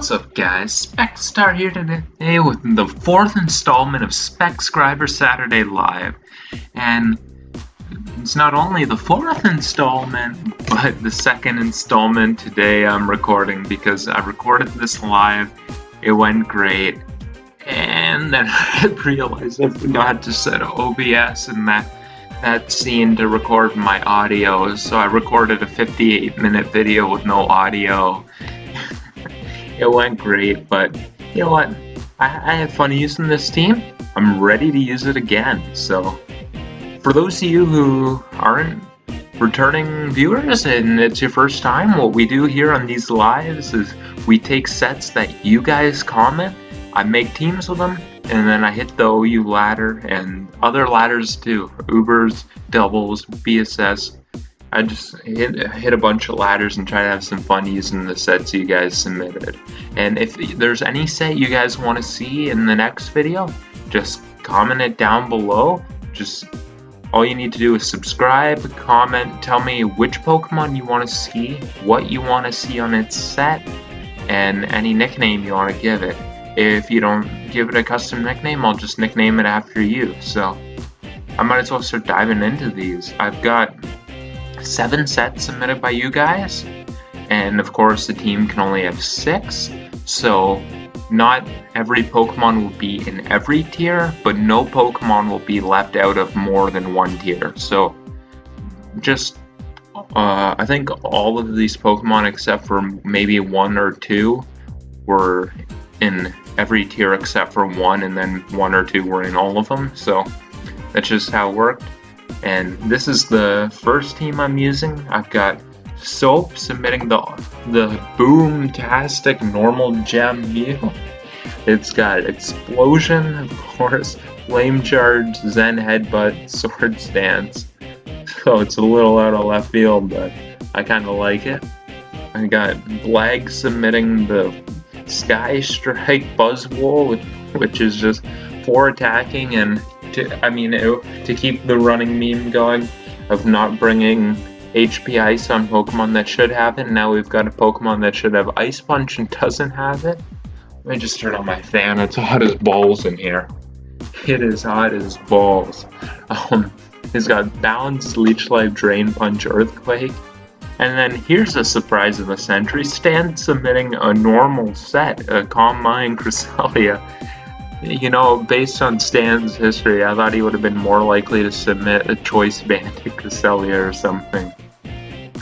What's up, guys? Specstar here today with the fourth installment of Specscriber Saturday Live. And it's not only the fourth installment, but the second installment today I'm recording because I recorded this live. It went great. And then I realized I forgot to set OBS in that scene to record my audio. So I recorded a 58-minute video with no audio. It went great, but you know what? I had fun using this team. I'm ready to use it again. So, for those of you who aren't returning viewers and it's your first time, what we do here on these lives is we take sets that you guys comment, I make teams with them, and then I hit the OU ladder and other ladders too. Ubers, doubles, BSS. I just hit a bunch of ladders and try to have some fun using the sets you guys submitted. And if there's any set you guys want to see in the next video, just comment it down below. Just all you need to do is subscribe, comment, tell me which Pokemon you want to see, what you want to see on its set, and any nickname you want to give it. If you don't give it a custom nickname, I'll just nickname it after you. So I might as well start diving into these. I've got 7 sets submitted by you guys, and of course the team can only have 6, so not every Pokemon will be in every tier, but no Pokemon will be left out of more than one tier. So just I think all of these Pokemon except for maybe 1 or 2 were in every tier except for 1, and then 1 or 2 were in all of them. So that's just how it worked. And this is the first team I'm using. I've got Soap submitting the Boom-tastic normal gem Mew. It's got Explosion, of course, Flame Charge, Zen Headbutt, Sword Stance. So it's a little out of left field, but I kind of like it. I got Blag submitting the Sky Strike Buzzwole, which is just 4 attacking and to keep the running meme going of not bringing HP Ice on Pokemon that should have it. Now we've got a Pokemon that should have Ice Punch and doesn't have it. Let me just turn on my fan. It's hot as balls in here. It is hot as balls. It's got Balance, Leech Life, Drain Punch, Earthquake. And then here's a surprise of the century. Stan submitting a normal set, a Calm Mind Cresselia. You know, based on Stan's history, I thought he would have been more likely to submit a Choice Banded Cresselia or something.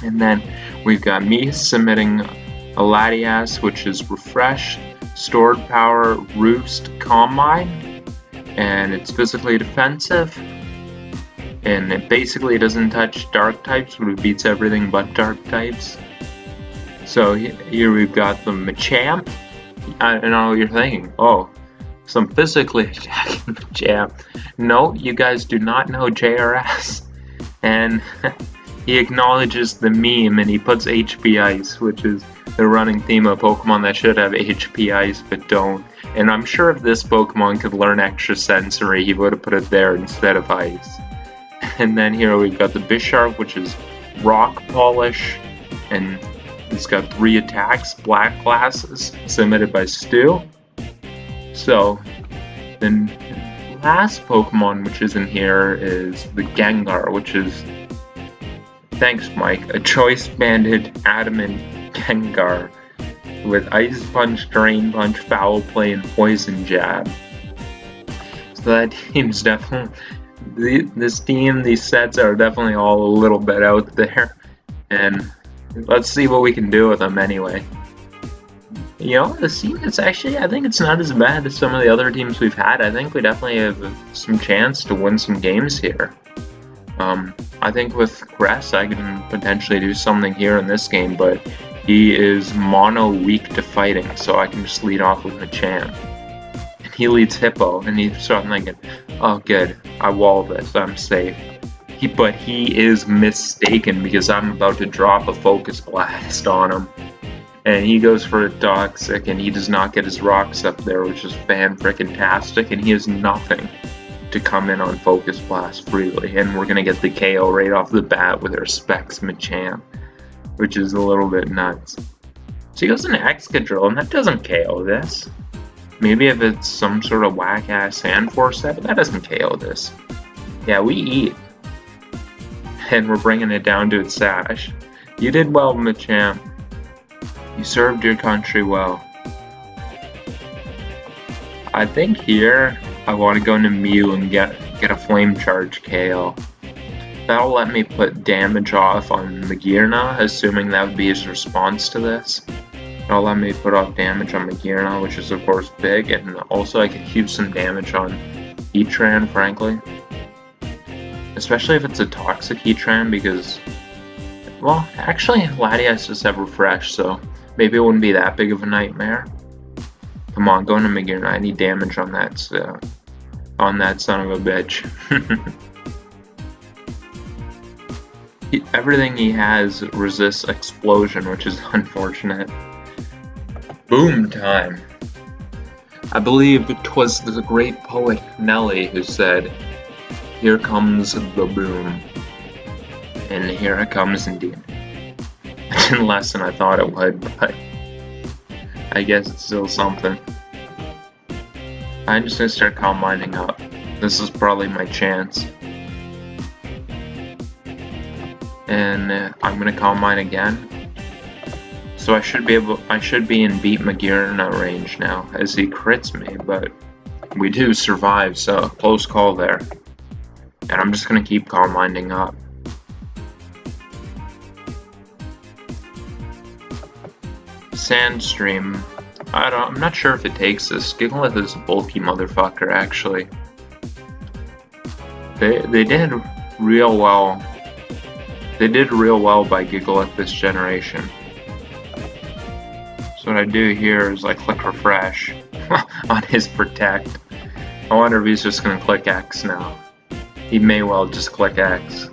And then we've got me submitting a Latias, which is Refresh, Stored Power, Roost, Calm Mind, and it's physically defensive. And it basically doesn't touch dark types, but it beats everything but dark types. So here we've got the Machamp. I know what you're thinking. Oh, some physically attacking Machamp. No, you guys do not know JRS. And he acknowledges the meme and he puts HP Ice, which is the running theme of Pokemon that should have HP Ice but don't. And I'm sure if this Pokemon could learn extra sensory, he would have put it there instead of Ice. And then here we've got the Bisharp, which is Rock Polish, and it's got 3 attacks, Black Glasses, submitted by Stu. So, then last Pokemon which is in here is the Gengar, which is, thanks Mike, a Choice Banded Adamant Gengar with Ice Punch, Drain Punch, Foul Play, and Poison Jab. So that team's definitely, these sets are definitely all a little bit out there, and let's see what we can do with them anyway. You know, the team is actually, I think it's not as bad as some of the other teams we've had. I think we definitely have some chance to win some games here. I think with Cress, I can potentially do something here in this game, but he is mono weak to fighting, so I can just lead off with Machamp. And he leads Hippo, and he's starting thinking, oh good, I wall this, I'm safe. But he is mistaken because I'm about to drop a Focus Blast on him. And he goes for a Toxic, and he does not get his rocks up there, which is fan-frickin-tastic, and he has nothing to come in on Focus Blast freely. And we're going to get the KO right off the bat with our Specs Machamp, which is a little bit nuts. So he goes into Excadrill, and that doesn't KO this. Maybe if it's some sort of whack-ass Sand Force set, but that doesn't KO this. Yeah, we eat. And we're bringing it down to its sash. You did well, Machamp. You served your country well. I think here I want to go into Mew and get a Flame Charge KO. That'll let me put damage off on Magearna, assuming that would be his response to this. That'll let me put off damage on Magearna, which is of course big, and also I can keep some damage on Heatran, frankly. Especially if it's a toxic Heatran, because, well, actually Latias does have Refresh, so maybe it wouldn't be that big of a nightmare. Come on, go into Magearna. I need damage on that son of a bitch. Everything he has resists Explosion, which is unfortunate. Boom time. I believe it was the great poet Nelly who said, "Here comes the boom." And here it comes indeed. It didn't less than I thought it would, but I guess it's still something. I'm just gonna start Calm Minding up. This is probably my chance. And I'm gonna Calm Mind again. So I should be in beat Magearna range now, as he crits me, but we do survive, so close call there. And I'm just gonna keep Calm Minding up. Sandstream. I'm not sure if it takes this. Gigalith is a bulky motherfucker, actually. They did real well. They did real well by Gigalith this generation. So what I do here is I click refresh on his Protect. I wonder if he's just gonna click X now. He may well just click X.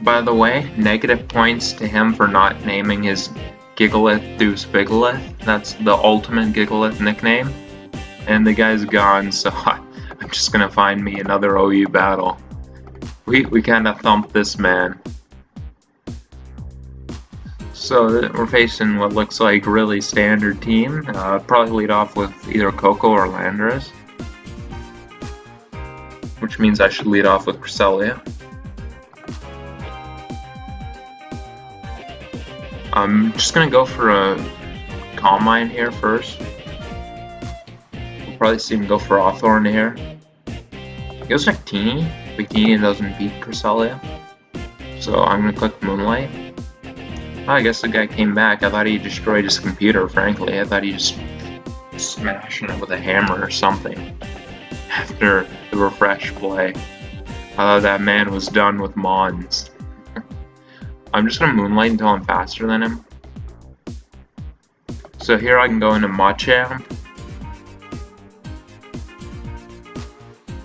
By the way, negative points to him for not naming his Gigalith Deuce Bigalith. That's the ultimate Gigalith nickname. And the guy's gone, so I'm just gonna find me another OU battle. We kinda thumped this man. So we're facing what looks like really standard team. Probably lead off with either Coco or Landorus. Which means I should lead off with Cresselia. I'm just gonna go for a Calm Mind here first. We'll probably see him go for Hawthorne here. He goes Victini. Victini doesn't beat Cresselia. So I'm gonna click Moonlight. Oh, I guess the guy came back. I thought he destroyed his computer, frankly. I thought he just smashed it with a hammer or something. After the refresh play. I thought that man was done with Mons. I'm just gonna Moonlight until I'm faster than him. So here I can go into Machamp.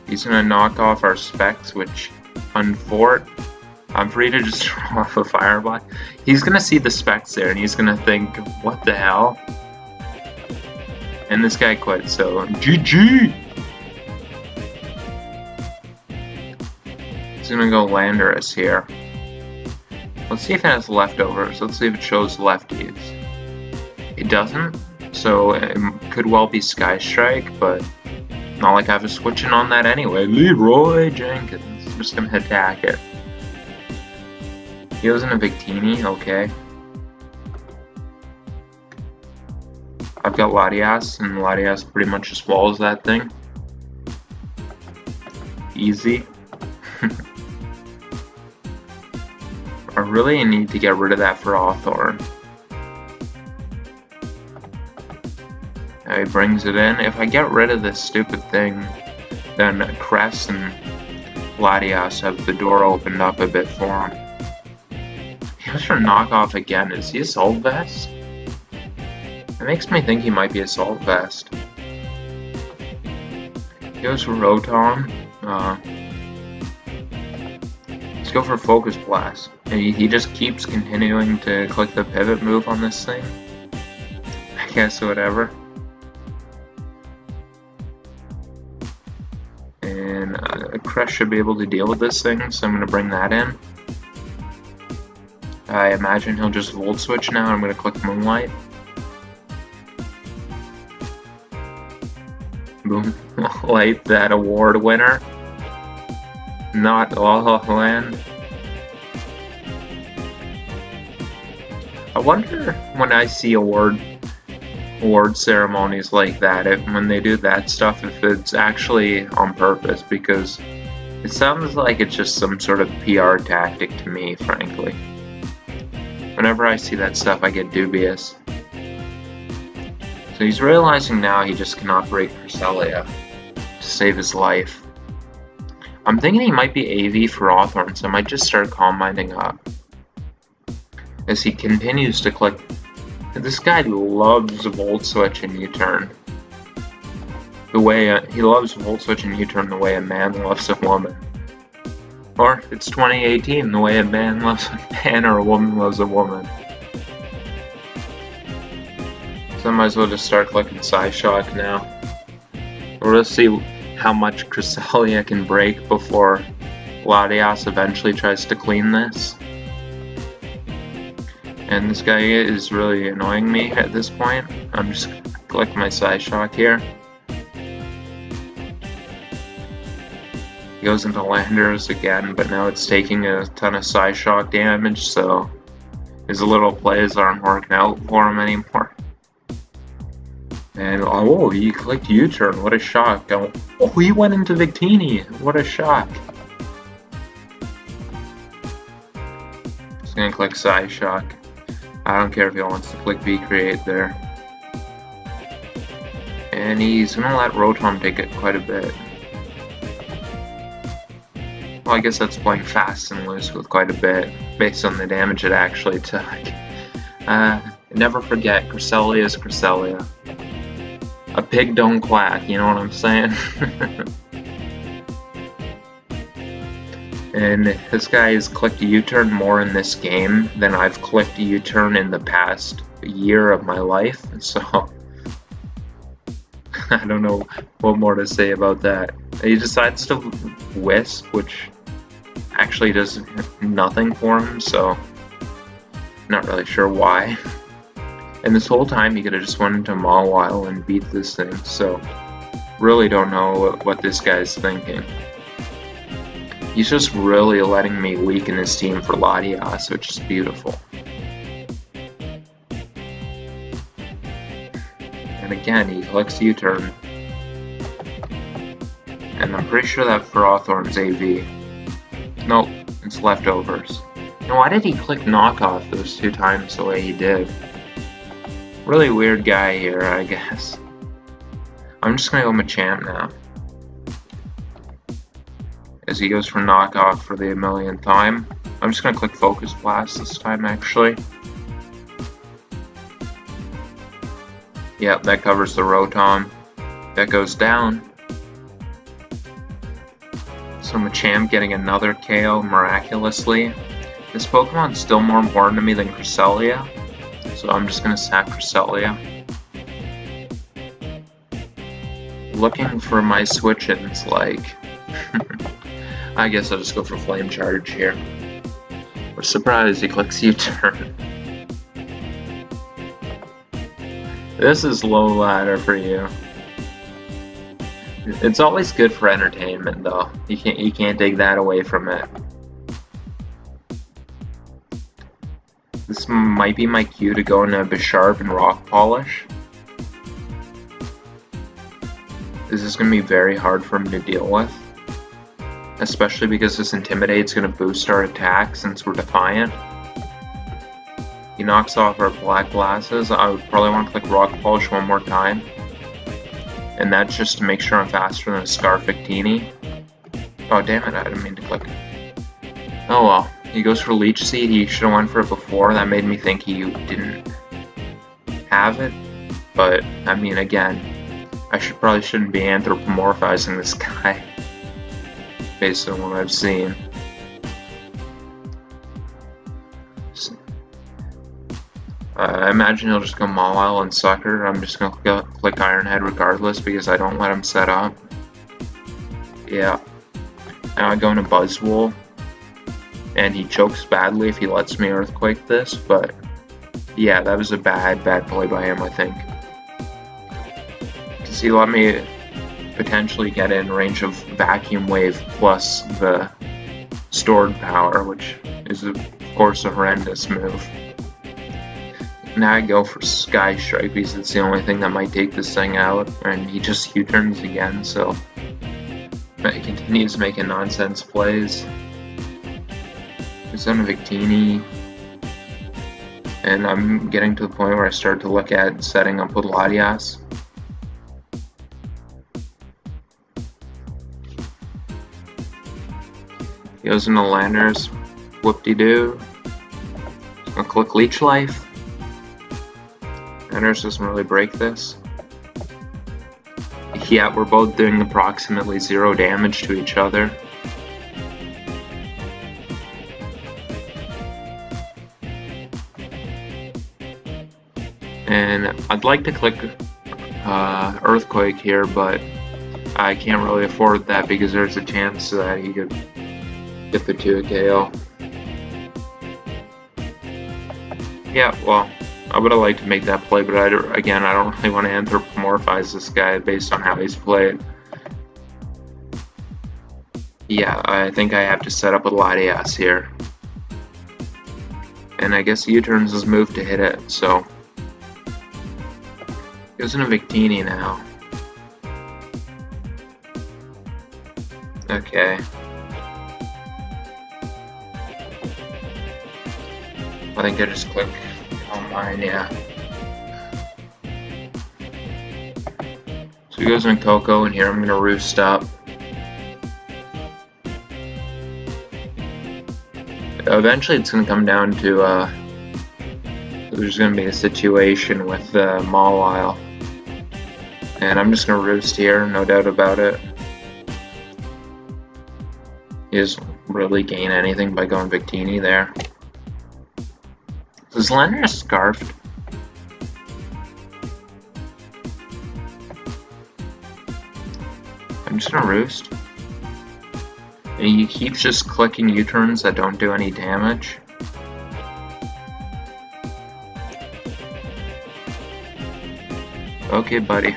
He's gonna knock off our Specs, which unfort. I'm free to just throw off a Fireball. He's gonna see the Specs there and he's gonna think, what the hell? And this guy quit, so GG! He's gonna go Landorus here. Let's see if it has leftovers. Let's see if it shows lefties. It doesn't, so it could well be Sky Strike, but not like I was switching on that anyway. Leroy Jenkins. I'm just gonna attack it. He goes into Victini, okay. I've got Latias, and Latias pretty much just walls that thing. Easy. I really need to get rid of that for Hawthorne. He brings it in. If I get rid of this stupid thing, then Cress and Latias have the door opened up a bit for him. He goes for knockoff again. Is he Assault Vest? It makes me think he might be Assault Vest. He goes for Rotom. Let's go for Focus Blast. And he just keeps continuing to click the pivot move on this thing. I guess whatever. And Crest should be able to deal with this thing, so I'm going to bring that in. I imagine he'll just Volt Switch now. I'm going to click Moonlight. Moonlight, that award winner. Not La La Land. I wonder when I see award ceremonies like that, when they do that stuff, if it's actually on purpose, because it sounds like it's just some sort of PR tactic to me, frankly. Whenever I see that stuff, I get dubious. So he's realizing now he just cannot break Cresselia to save his life. I'm thinking he might be AV for Hawthorne, so I might just start Calm Minding up. As he continues to click. This guy loves Volt Switch and U-turn. The way he loves Volt Switch and U-turn the way a man loves a woman. Or it's 2018, the way a man loves a man or a woman loves a woman. So I might as well just start clicking Psyshock now. We'll just see how much Cresselia can break before Latias eventually tries to clean this. And this guy is really annoying me at this point. I'm just gonna click my Psyshock here. He goes into Landers again, but now it's taking a ton of Psyshock damage, so his little plays aren't working out for him anymore. And oh, he clicked U-turn, what a shock. Oh, he went into Victini, what a shock. Just gonna click Psyshock. I don't care if he wants to click V-Create there. And he's gonna let Rotom take it quite a bit. Well, I guess that's playing fast and loose with quite a bit, based on the damage it actually took. Never forget, Cresselia is Cresselia. A pig don't quack, you know what I'm saying? And this guy has clicked U-turn more in this game than I've clicked U-turn in the past year of my life, so I don't know what more to say about that. He decides to Wisp, which actually does nothing for him, so not really sure why. And this whole time he could have just went into Mawile and beat this thing, so really don't know what this guy's thinking. He's just really letting me weaken his team for Latias, which is beautiful. And again, he clicks U-turn. And I'm pretty sure that for Hawthorne's AV. Nope, it's leftovers. Now, why did he click knockoff those two times the way he did? Really weird guy here, I guess. I'm just gonna go Machamp now. As he goes for knockoff for the millionth time. I'm just gonna click Focus Blast this time, actually. Yep, that covers the Rotom. That goes down. So Machamp getting another KO miraculously. This Pokemon's still more important to me than Cresselia, so I'm just gonna sack Cresselia. Looking for my switch-ins, like... I guess I'll just go for Flame Charge here. We're surprised he clicks U-turn. This is low ladder for you. It's always good for entertainment, though. You can't take that away from it. This might be my cue to go into Bisharp and Rock Polish. This is going to be very hard for him to deal with. Especially because this Intimidate's going to boost our attack since we're Defiant. He knocks off our Black Glasses. I would probably want to click Rock Polish one more time. And that's just to make sure I'm faster than a Scarf Victini. Oh damn it, I didn't mean to click. Oh well, he goes for Leech Seed. He should have went for it before. That made me think he didn't have it. But, I mean, again, I probably shouldn't be anthropomorphizing this guy. Based on what I've seen. I imagine he'll just go Mawile and Sucker. I'm just going to click Iron Head regardless because I don't let him set up. Yeah. Now I go into Buzzwole. and he chokes badly if he lets me Earthquake this, but yeah, that was a bad play by him, I think. Because he let me potentially get in range of Vacuum Wave plus the stored power, which is of course a horrendous move. Now I go for Sky Strike because it's the only thing that might take this thing out, and he just U-turns again, so he continues making nonsense plays. He's on a Victini, and I'm getting to the point where I start to look at setting up with Latias. He goes into Landers, whoop-de-doo. I'll click Leech Life. Landers doesn't really break this. Yeah, we're both doing approximately 0 damage to each other. And I'd like to click Earthquake here, but I can't really afford that because there's a chance that he could get the 2 KO. Yeah, well, I would have liked to make that play, but again, I don't really want to anthropomorphize this guy based on how he's played. Yeah, I think I have to set up with Latias here. And I guess he U-turns his move to hit it, so... Goes into Victini now. Okay. I think I just click on mine, yeah. So he goes in Coco, and here I'm gonna roost up. Eventually it's gonna come down to there's gonna be a situation with Mawile. And I'm just gonna roost here, no doubt about it. He doesn't really gain anything by going Victini there. Is Lander scarfed? I'm just gonna roost. And he keeps just clicking U-turns that don't do any damage. Okay, buddy.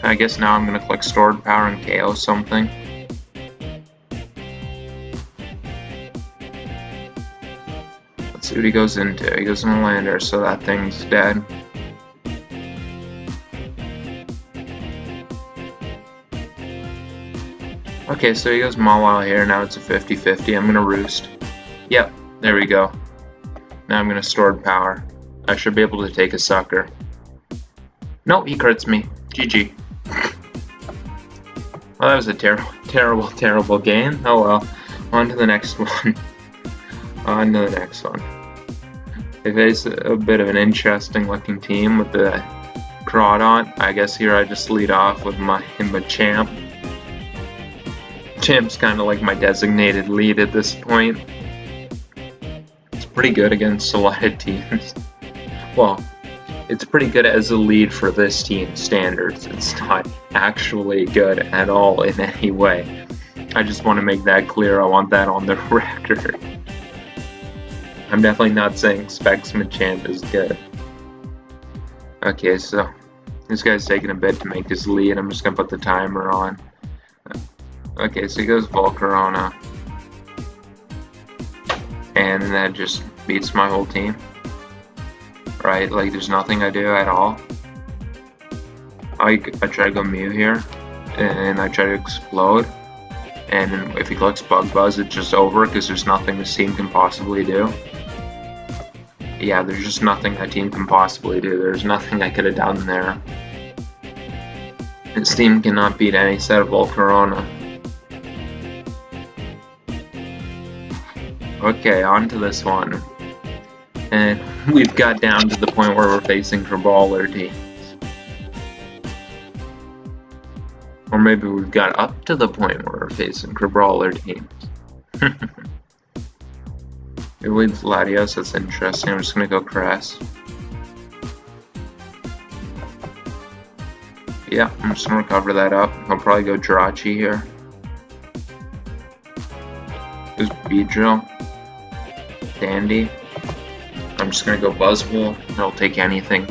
I guess now I'm gonna click Stored Power and KO something. Let's see what he goes into. He goes into Lander, so that thing's dead. Okay, so he goes Mawile here. Now it's a 50-50. I'm gonna roost. Yep, there we go. Now I'm gonna Stored Power. I should be able to take a sucker. Nope, he crits me. GG. Well, that was a terrible game. Oh well. On to the next one. On to the next one. They face a bit of an interesting looking team with the Crawdaunt. I guess here I just lead off with my Machamp. Champ's kind of like my designated lead at this point. It's pretty good against a lot of teams. Well, it's pretty good as a lead for this team standards. It's not actually good at all in any way. I just want to make that clear. I want that on the record. I'm definitely not saying Specs Machamp is good. Okay, so this guy's taking a bit to make his lead. I'm just going to put the timer on. Okay, so he goes Volcarona. And that just beats my whole team. Right, like there's nothing I do at all. I try to go Mew here, and I try to explode. And if he clicks Bug Buzz, it's just over because there's nothing this team can possibly do. Yeah, there's just nothing that team can possibly do. There's nothing I could have done there. This team cannot beat any set of Volcarona. Okay, on to this one. And we've got down to the point where we're facing brawler teams. Or maybe we've got up to the point where we're facing brawler teams. It leads Latios, that's interesting. I'm just gonna go Cress. Yeah, I'm just gonna recover that up. I'll probably go Jirachi here. There's Beedrill. Dandy. I'm just gonna go Buzzwole. He'll take anything.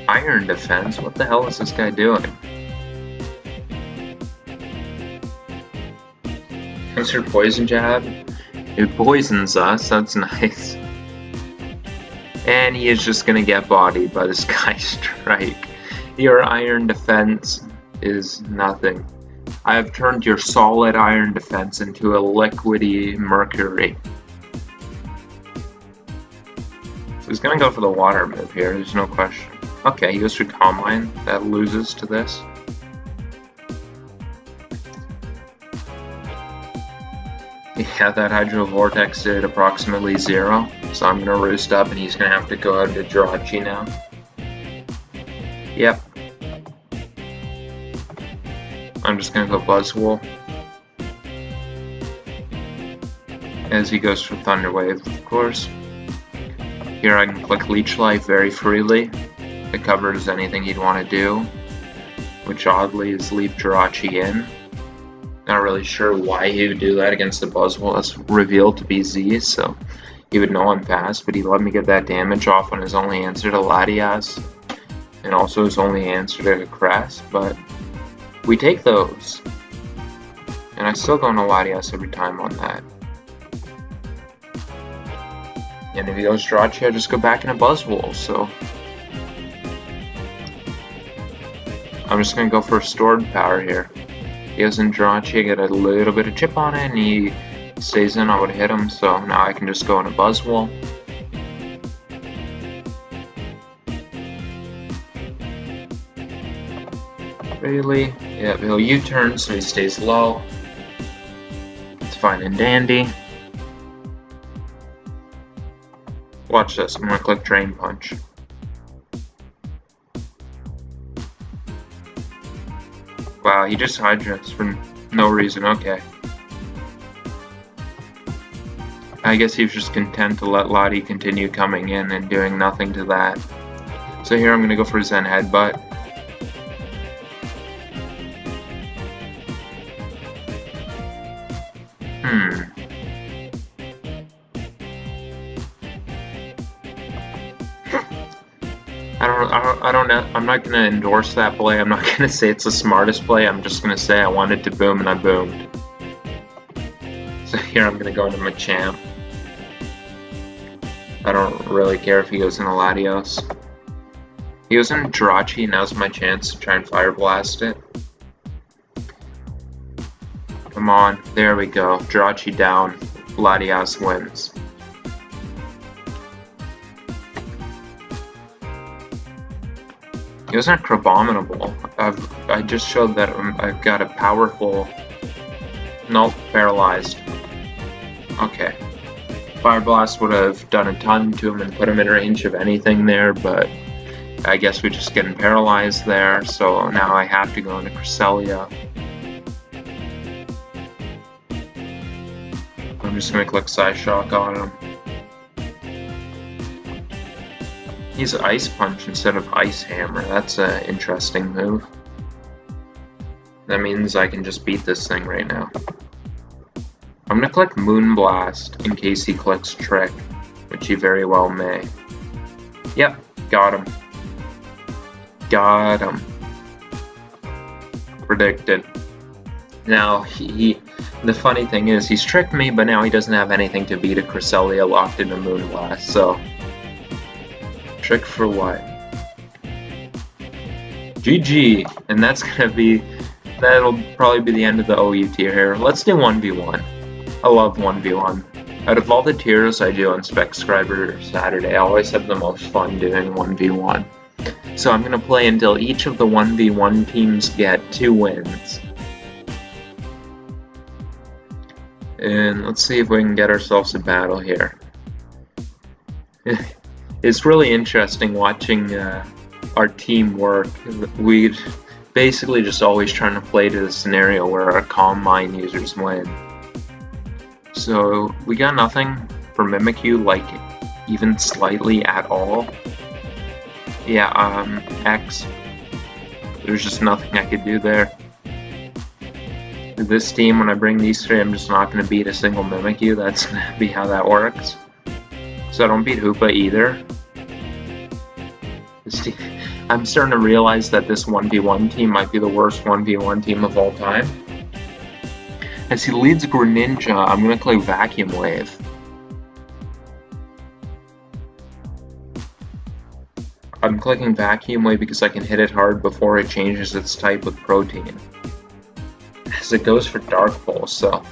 Iron Defense? What the hell is this guy doing? Answer Poison Jab. It poisons us, that's nice. And he is just gonna get bodied by the Sky Strike. Your Iron Defense is nothing. I have turned your solid Iron Defense into a liquidy Mercury. So he's gonna go for the water move here, there's no question. Okay, he goes for Calm Mind. That loses to this. Yeah, that Hydro Vortex did approximately 0. So I'm gonna roost up and he's gonna have to go out to Jirachi now. Yep. I'm just gonna go Buzzwole. As he goes for Thunder Wave, of course. Here I can click Leech Life very freely. It covers anything he'd want to do, which oddly is leave Jirachi in. Not really sure why he would do that against the Buzzwole. That's revealed to be Z, so he would know I'm fast, but he let me get that damage off on his only answer to Latias, and also his only answer to Crest, but we take those. And I still go into Latias every time on that. And if he goes Jirachi, I just go back into Buzzwole, so I'm just gonna go for stored power here. He goes in Jirachi, I get a little bit of chip on it, and he stays in, I would hit him, so now I can just go into Buzzwole. Really? Yeah, he'll U-turn, so he stays low. It's fine and dandy. Watch this, I'm gonna click Drain Punch. Wow, he just Hydras for no reason, okay. I guess he was just content to let Lottie continue coming in and doing nothing to that. So here I'm gonna go for Zen Headbutt. I don't know. I'm not gonna endorse that play. I'm not gonna say it's the smartest play. I'm just gonna say I wanted to boom and I boomed. So here I'm gonna go into Machamp. I don't really care if he goes into Latios. He goes into Jirachi. Now's my chance to try and Fire Blast it. Come on, there we go. Jirachi down. Latios wins. He wasn't Crabominable. I just showed that I've got a powerful... Nope, paralyzed. Okay. Fire Blast would have done a ton to him and put him in range of anything there, but I guess we're just getting paralyzed there, so now I have to go into Cresselia. I'm just gonna click Psyshock on him. He's Ice Punch instead of Ice Hammer. That's an interesting move. That means I can just beat this thing right now. I'm gonna click Moon Blast in case he clicks Trick, which he very well may. Yep, got him. Got him. Predicted. Now, the funny thing is, he's tricked me, but now he doesn't have anything to beat a Cresselia locked into Moon Blast, so... Trick for what? GG! And that's gonna be... That'll probably be the end of the OU tier here. Let's do 1v1. I love 1v1. Out of all the tiers I do on Specscriber Saturday, I always have the most fun doing 1v1. So I'm gonna play until each of the 1v1 teams get 2 wins. And let's see if we can get ourselves a battle here. It's really interesting watching our team work. We'd basically just always trying to play to the scenario where our Calm Mind users win. So we got nothing for Mimikyu, like even slightly at all. Yeah, X. There's just nothing I could do there. this team, when I bring these three, I'm just not going to beat a single Mimikyu. That's going to be how that works. So I don't beat Hoopa either. I'm starting to realize that this 1v1 team might be the worst 1v1 team of all time. As he leads Greninja, I'm going to play Vacuum Wave. I'm clicking Vacuum Wave because I can hit it hard before it changes its type with Protein. As it goes for Dark Pulse, so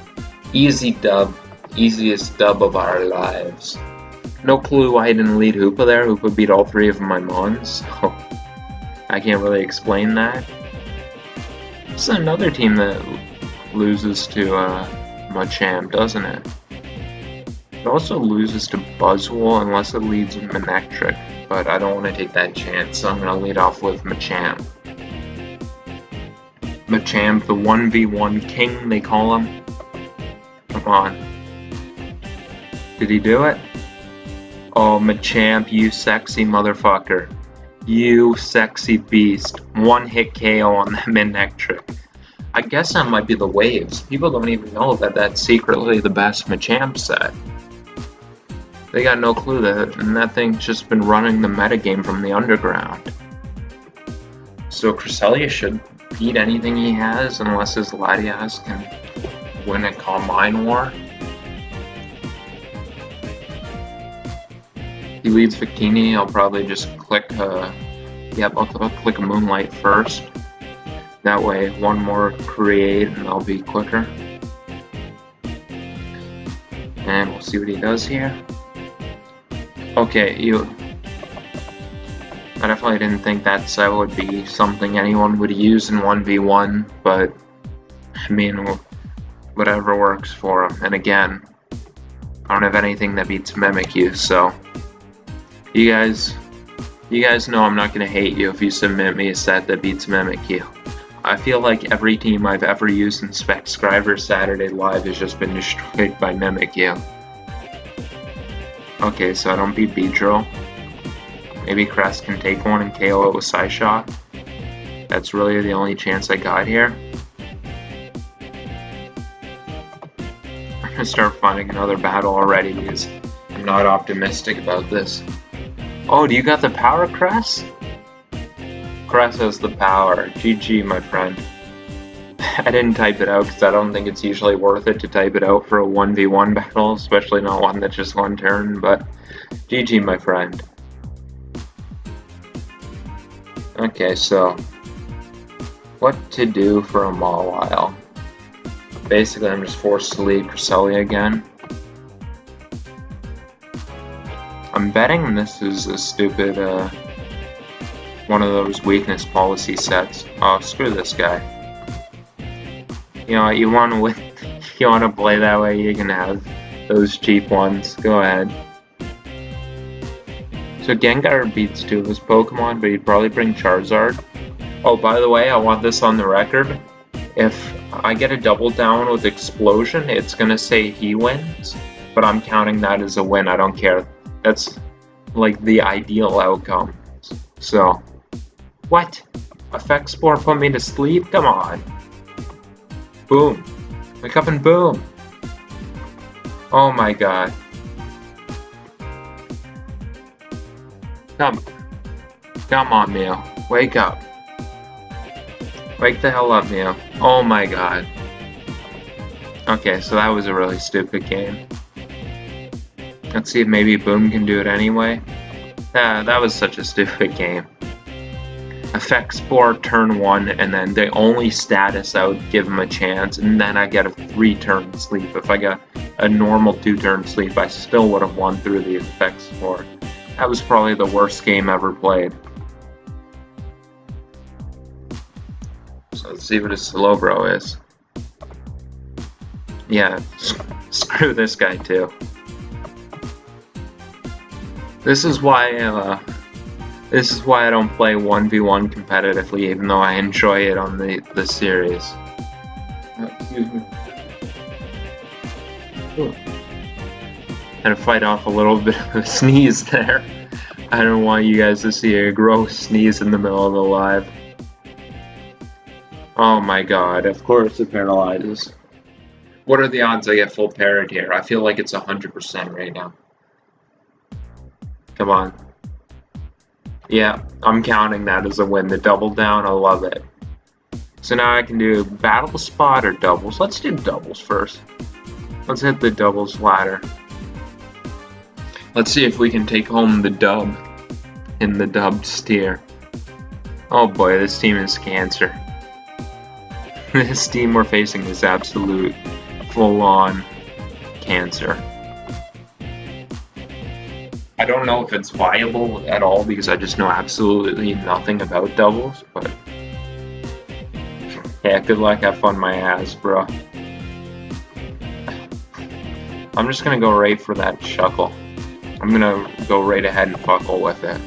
easy dub, easiest dub of our lives. No clue why I didn't lead Hoopa there. Hoopa beat all three of my Mons, so I can't really explain that. This is another team that loses to Machamp, doesn't it? It also loses to Buzzwole unless it leads Manectric, but I don't want to take that chance, so I'm going to lead off with Machamp. Machamp, the 1v1 king, they call him. Come on. Did he do it? Oh, Machamp, you sexy motherfucker. You sexy beast. One hit KO on that Manectric. I guess that might be the waves. People don't even know that that's secretly the best Machamp set. They got no clue that thing's just been running the metagame from the underground. So Cresselia should beat anything he has unless his Latias can win a Combine War. He leads Victini, I'll probably just click I'll click Moonlight first. That way, one more create and I'll be quicker. And we'll see what he does here. Okay, I definitely didn't think that set would be something anyone would use in 1v1, but I mean, whatever works for him. And again, I don't have anything that beats Mimikyu, so you guys know I'm not going to hate you if you submit me a set that beats Mimikyu. I feel like every team I've ever used in Specscriber Saturday Live has just been destroyed by Mimikyu. Okay, so I don't beat Beedrill. Maybe Crest can take one and KO it with Psyshock. That's really the only chance I got here. I'm gonna start finding another battle already because I'm not optimistic about this. Oh, do you got the power, Crest? Crest has the power. GG, my friend. I didn't type it out because I don't think it's usually worth it to type it out for a 1v1 battle, especially not one that's just one turn, but GG, my friend. Okay, so what to do for a Mawile? Basically, I'm just forced to lead Cresselia again. I'm betting this is a stupid, one of those weakness policy sets. Oh, screw this guy. You know, you want to play that way, you can have those cheap ones. Go ahead. So Gengar beats two of his Pokemon, but he'd probably bring Charizard. Oh, by the way, I want this on the record. If I get a double down with Explosion, it's gonna say he wins, but I'm counting that as a win. I don't care. That's like the ideal outcome. So, what? Effect Spore put me to sleep? Come on. Boom. Wake up and boom. Oh my god. Come on, Mew. Wake up. Wake the hell up, Mew. Oh my god. Okay, so that was a really stupid game. Let's see if maybe Boom can do it anyway. That was such a stupid game. Effect Spore turn 1, and then the only status I would give him a chance, and then I get a 3-turn sleep. If I got a normal 2-turn sleep, I still would have won through the Effect Spore. That was probably the worst game ever played. So let's see what a Slowbro is. Yeah, screw this guy too. This is why I don't play 1v1 competitively, even though I enjoy it on the series. Excuse me. Had to fight off a little bit of a sneeze there. I don't want you guys to see a gross sneeze in the middle of the live. Oh my god, of course it paralyzes. What are the odds I get full parried here? I feel like it's 100% right now. Come on. Yeah, I'm counting that as a win. The double down, I love it. So now I can do battle spot or doubles. Let's do doubles first. Let's hit the doubles ladder. Let's see if we can take home the dub in the dubbed steer. Oh boy, this team is cancer. This team we're facing is absolute full-on cancer. I don't know if it's viable at all because I just know absolutely nothing about doubles, but yeah, good luck, have fun my ass, bro. I'm just gonna go right for that shuckle. I'm gonna go right ahead and fuckle with it.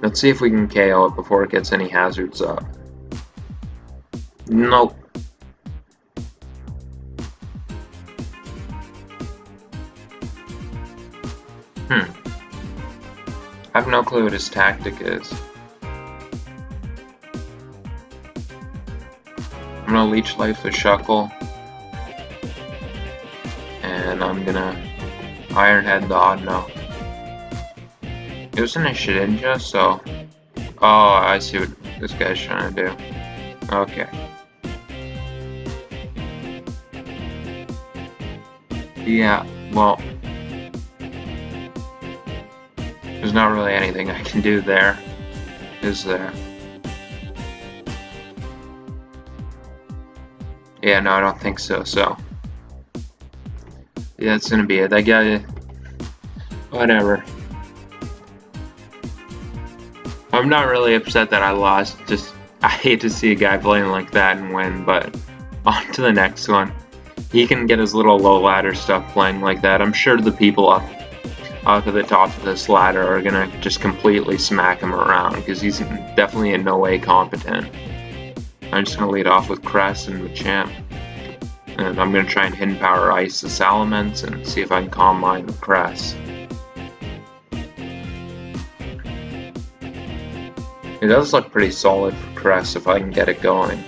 Let's see if we can KO it before it gets any hazards up. Nope. I have no clue what his tactic is. I'm gonna leech life the shuckle. And I'm gonna Iron Head the odd no. It was in a Shedinja, so... Oh, I see what this guy's trying to do. Okay. Yeah, well... There's not really anything I can do there, is there? Yeah, no, I don't think so, so... Yeah, it's gonna be it. That guy... Whatever. I'm not really upset that I lost, just... I hate to see a guy playing like that and win, but... On to the next one. He can get his little low ladder stuff playing like that. I'm sure the people up at the top of this ladder are gonna just completely smack him around, because he's definitely in no way competent. I'm just gonna lead off with Cress and Machamp. And I'm going to try and hidden power ice the Salamence and see if I can calm mine with Cress. It does look pretty solid for Cress if I can get it going.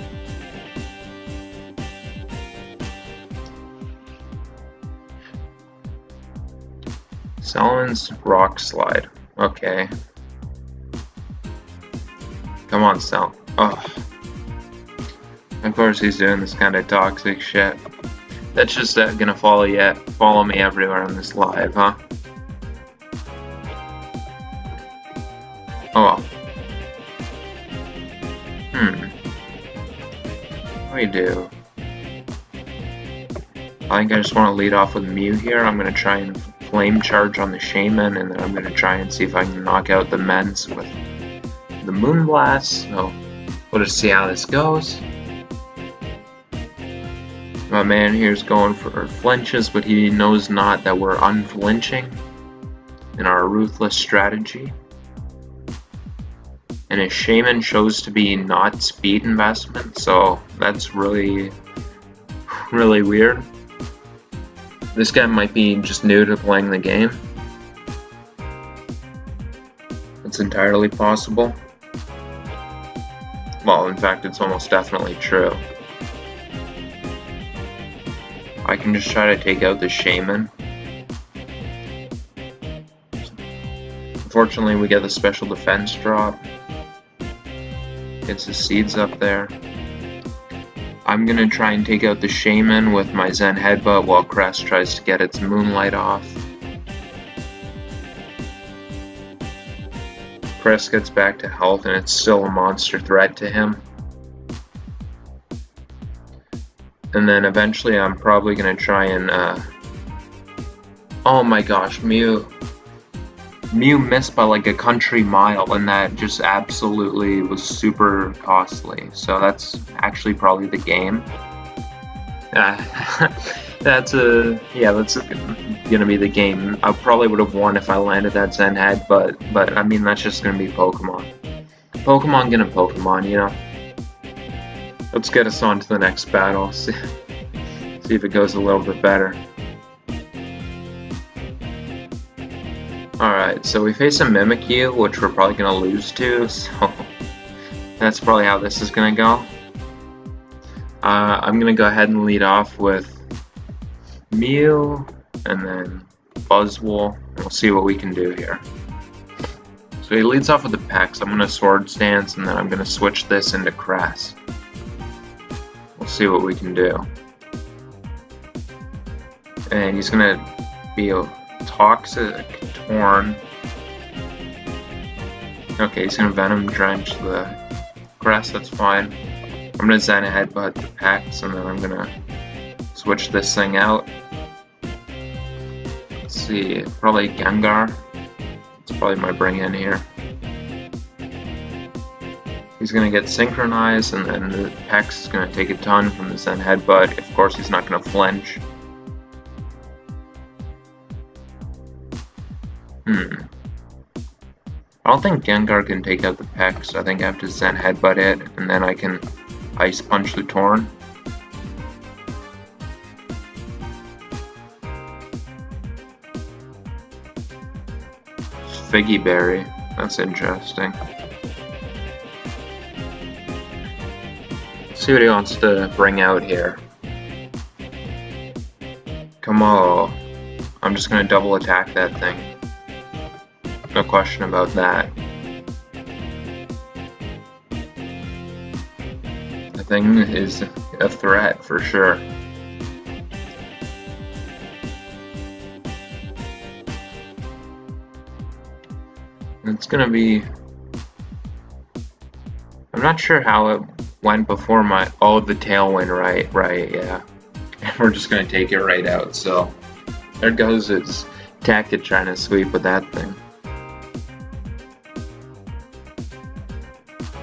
Salamence Rock Slide. Okay. Come on, Sal. Oh. Of course he's doing this kind of toxic shit. That's just gonna follow me everywhere on this live, huh? Oh. What do we do? I think I just want to lead off with Mew here. I'm gonna try and Flame Charge on the Shaman, and then I'm gonna try and see if I can knock out the Mence with the Moonblast. So we'll just see how this goes. My man here's going for flinches, but he knows not that we're unflinching in our ruthless strategy. And his Shaman shows to be not speed investment, so that's really weird. This guy might be just new to playing the game. It's entirely possible. Well, in fact, it's almost definitely true. I can just try to take out the Shaman. Unfortunately, we get the special defense drop. Gets the seeds up there. I'm gonna try and take out the Shaman with my Zen Headbutt while Crest tries to get its Moonlight off. Crest gets back to health and it's still a monster threat to him. And then eventually I'm probably gonna try and oh my gosh, Mew missed by like a country mile, and that just absolutely was super costly. So that's actually probably the game. That's gonna be the game. I probably would have won if I landed that Zen Head, but I mean that's just gonna be Pokemon. Pokemon gonna Pokemon, you know. Let's get us on to the next battle. See if it goes a little bit better. Alright, so we face a Mimikyu, which we're probably going to lose to, so that's probably how this is gonna go. I'm gonna go ahead and lead off with Mew and then Buzzwole, and we'll see what we can do here. So he leads off with the Pex. I'm gonna Swords Dance, and then I'm gonna switch this into Crest. We'll see what we can do. And he's gonna be a Toxic Torn. Okay, he's gonna Venom Drench the Crest, that's fine. I'm gonna Zen Headbutt the Pex, and then I'm gonna switch this thing out. Let's see, probably Gengar. It's probably my bring in here. He's gonna get synchronized, and then the Pex is gonna take a ton from the Zen Headbutt. Of course, he's not gonna flinch. I don't think Gengar can take out the Pex. I think I have to Zen Headbutt it, and then I can Ice Punch the Torn. Figgy Berry. That's interesting. Let's see what he wants to bring out here. Come on. I'm just gonna double attack that thing. No question about that. The thing is a threat for sure. It's gonna be... I'm not sure how it went before my... Oh, the Tailwind, right, yeah. We're just gonna take it right out, so... There goes his tactic trying to sweep with that thing.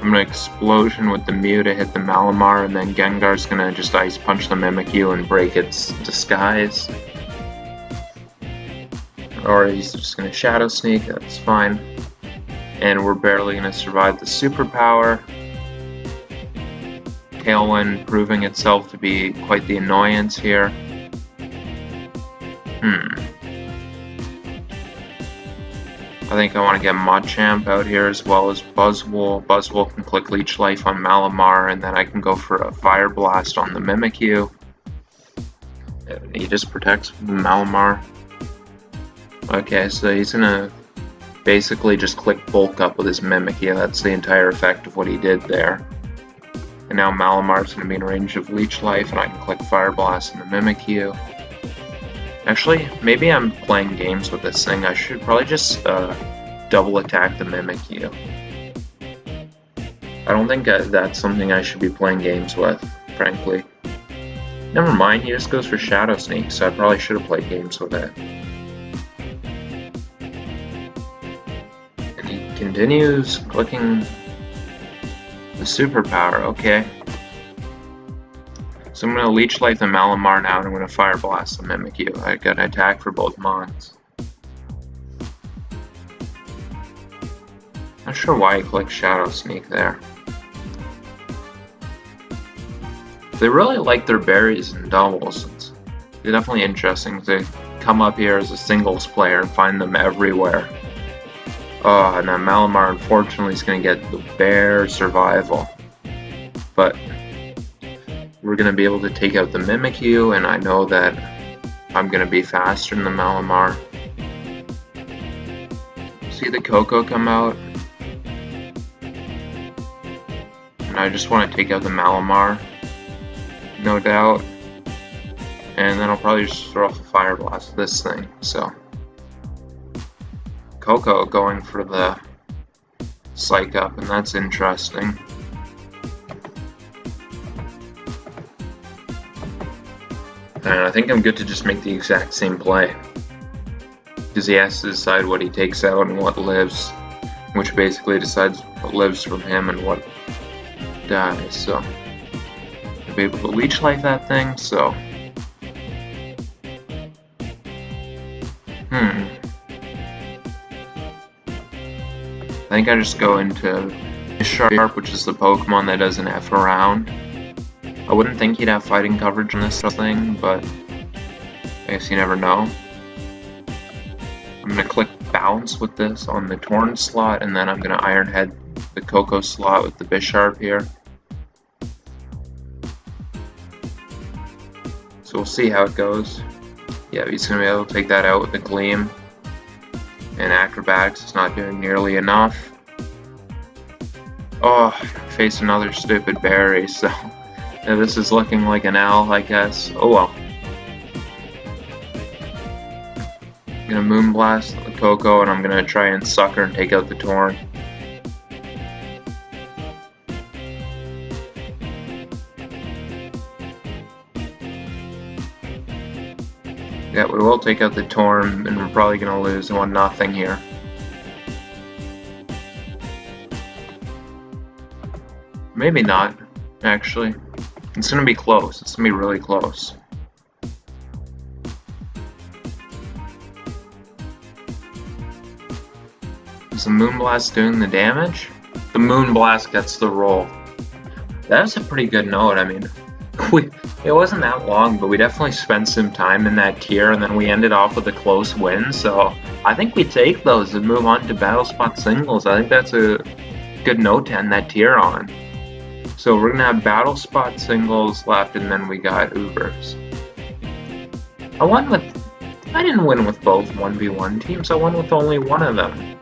I'm gonna Explosion with the Mew to hit the Malamar, and then Gengar's gonna just Ice Punch the Mimikyu and break its disguise. Or he's just gonna Shadow Sneak, that's fine. And we're barely gonna survive the Superpower. Tailwind proving itself to be quite the annoyance here. I think I want to get Machamp out here as well as Buzzwole. Buzzwole can click Leech Life on Malamar, and then I can go for a Fire Blast on the Mimikyu. He just protects Malamar. Okay, so he's gonna basically just click Bulk Up with his Mimikyu. That's the entire effect of what he did there. And now Malamar's gonna be in range of Leech Life, and I can click Fire Blast on the Mimikyu. Actually, maybe I'm playing games with this thing. I should probably just double attack the Mimikyu. I don't think that's something I should be playing games with, frankly. Never mind, he just goes for Shadow Sneak, so I probably should have played games with it. And he continues clicking the Superpower, okay. So I'm going to Leech Life the Malamar now, and I'm going to Fire Blast the Mimikyu. I got an attack for both mons. Not sure why he clicked Shadow Sneak there. They really like their berries and doubles. It's definitely interesting to come up here as a singles player and find them everywhere. Oh, and then Malamar unfortunately is going to get the bare survival. But we're going to be able to take out the Mimikyu, and I know that I'm going to be faster than the Malamar. See the Coco come out? And I just want to take out the Malamar, no doubt. And then I'll probably just throw off a Fire Blast with this thing, so. Coco going for the Psych Up, and that's interesting. And I think I'm good to just make the exact same play. Because he has to decide what he takes out and what lives. Which basically decides what lives from him and what dies. So I'll be able to Leech Life that thing, so. I think I just go into Sharp, which is the Pokemon that doesn't F around. I wouldn't think he'd have fighting coverage on this thing, but I guess you never know. I'm going to click Bounce with this on the Torn slot, and then I'm going to Iron Head the Coco slot with the Bisharp here. So we'll see how it goes. Yeah, he's going to be able to take that out with the Gleam. And Acrobatics is not doing nearly enough. Oh, face another stupid berry, so yeah, this is looking like an L, I guess. Oh well. I'm gonna Moonblast the Coco, and I'm gonna try and sucker and take out the Torn. Yeah, we will take out the Torn, and we're probably gonna lose 1-0 here. Maybe not, actually. It's gonna be close. It's gonna be really close. Is the Moonblast doing the damage? The Moonblast gets the roll. That was a pretty good note. I mean, it wasn't that long, but we definitely spent some time in that tier, and then we ended off with a close win. So I think we take those and move on to Battle Spot Singles. I think that's a good note to end that tier on. So we're gonna have Battle Spot Singles left, and then we got Ubers. I didn't win with both 1v1 teams, I won with only one of them.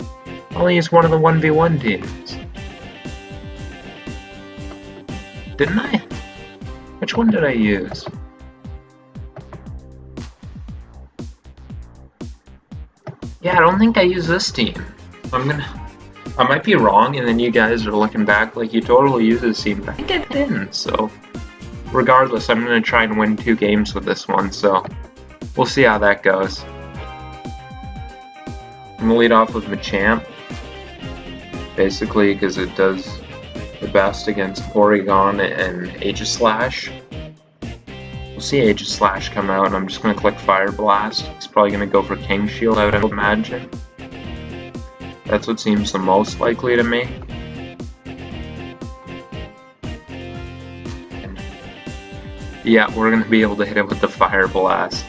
I only used one of the 1v1 teams. Didn't I? Which one did I use? Yeah, I don't think I used this team. I might be wrong, and then you guys are looking back like you totally used this team. I think I didn't, so regardless, I'm going to try and win 2 games with this one, so we'll see how that goes. I'm going to lead off with Machamp, basically because it does the best against Porygon and Aegislash. We'll see Aegislash come out, and I'm just going to click Fire Blast. It's probably going to go for King Shield, I would imagine. That's what seems the most likely to me. Yeah, we're going to be able to hit it with the Fire Blast.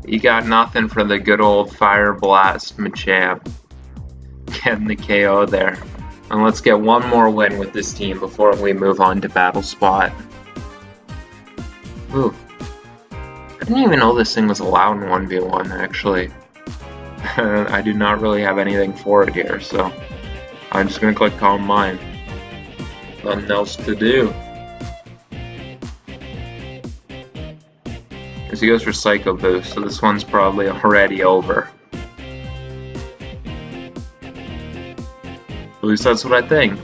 You got nothing for the good old Fire Blast, Machamp. Getting the KO there. And let's get one more win with this team before we move on to Battle Spot. Ooh. I didn't even know this thing was allowed in 1v1, actually. I do not really have anything for it here, so I'm just going to click Calm Mind. Nothing else to do. Because he goes for Psycho Boost, so this one's probably already over. At least that's what I think.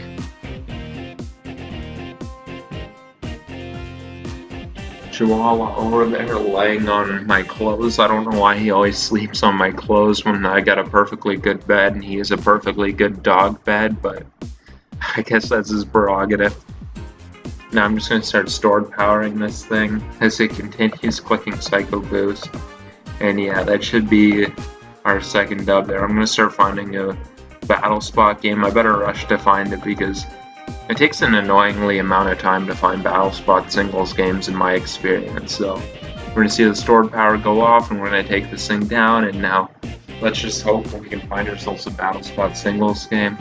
Chihuahua over there laying on my clothes. I don't know why he always sleeps on my clothes when I got a perfectly good bed and he has a perfectly good dog bed, but I guess that's his prerogative. Now I'm just going to start stored powering this thing as it continues clicking Psycho Boost. And yeah, that should be our second dub there. I'm going to start finding a Battle Spot game. I better rush to find it because it takes an annoyingly amount of time to find Battle Spot Singles games in my experience. So we're going to see the stored power go off and we're going to take this thing down, and now let's just hope we can find ourselves a Battle Spot Singles game.